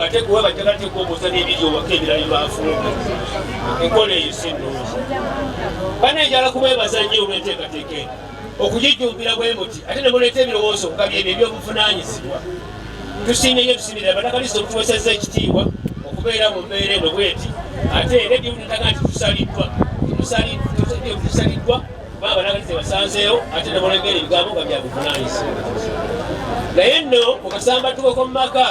ate kuba bajakati kuobuuza n'ebiri owaka ebirala bafumba enkola eyo si nnungi. Banenjala kubeebaza nnyo olw'enteekateeka eno okugijjumbira bwe muti ate ne muleeta ebirowoozo okukabya ebyo ebyobuvunaanyizibwa. Tusiimye nnyo tusiimira Abannakristo okutuweesezza ekitiibwa okubeera mu mbeera eno bweti ate era ebyobutaga nti tusaliddwa kuba Abannakristo basanzeewo ate ne mulegera ebigambo nga bya buvunaanyizibwa. Naye nno mu kasambatuko k'omu maka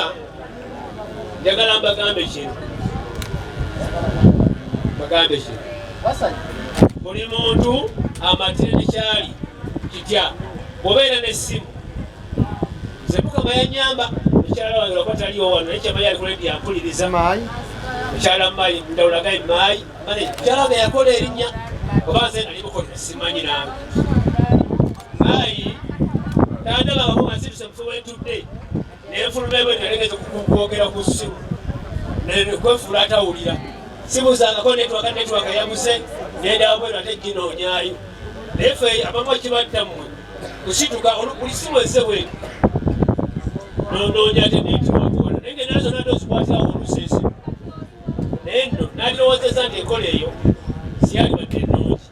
njagala mbagambe kino. Buli muntu amatire nekyali kitya bw'obeera n'essimu. Nze Mukama yannyamba mukyala wange lwakubadde taliwo wano naye kyamanya ali ku leedi yampuliriza. Mukyala Maayi Ndawulagayi Maayi mukyala wange yakola erinnya oba nze nali mukolera simanyi nange. Maayi tandabangako nga nsituse mufu wentudde naye nfuluma bwe nalengeza okwogera ku ssimu kwefuula atawulira. Sibuzangako netwaka yabuse nenda bwera ate ginoonyaayo. Naye ffe abamu kibadda mmwe kusituka buli simu ezze bwe nonoonya ate netwakona naye nga nazo nadde ozikwatirawo oluseese. Naye nno nandirowoozeza nti enkola eyo siyali badde ennungi.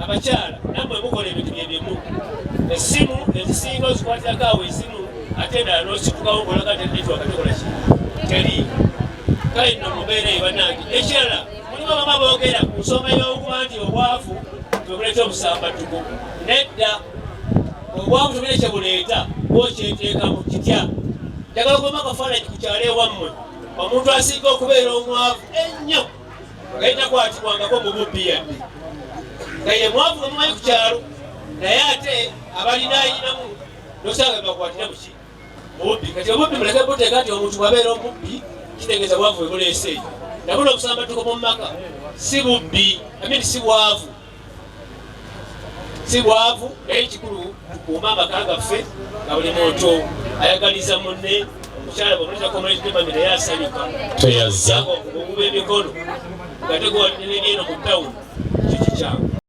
Abakyala nammwe mukola ebintu bye bimu. Essimu ezisinga ozikwatirako awo esimu ate endala n'ositukawo ng'olaga ate netwaka tekola ki teriiyo. Kale nno mubeera eyo bannange. Ekirala mulimu abamu aboogera ku nsonga y'okuba nti obwavu tebuleeta omusambatuko. Nedda, obwavu tubire kye buleeta bwokyeteeka mu kitya. Njagala okuba akafaananyi ku kyalo ewammwe omuntu asinga okubeera omwavu ennyo nga yitakwatibwangako mu bubbi yadde nga ye mwavu nga mumanyi ku kyalo naye ate abalinayinamu nosanga bakwatira muki mu bubbi. Kati obubbi muleke buteeka nti omuntu bwabeera omubbi kitegeeza bwavu bwe buleese eyo. Nabula okusambatuko mu maka si bubbi, si bwavu. Si bwavu naye ekikulu tukuume amaka gaffe nga buli muntu ayagaliza munne. Omukyala bw'omuleetako omuleetedde mamira naye asanyuka. Toyazza. Okuba emikono nga teguwadde n'eno mu ttawuni kyo kikyamu.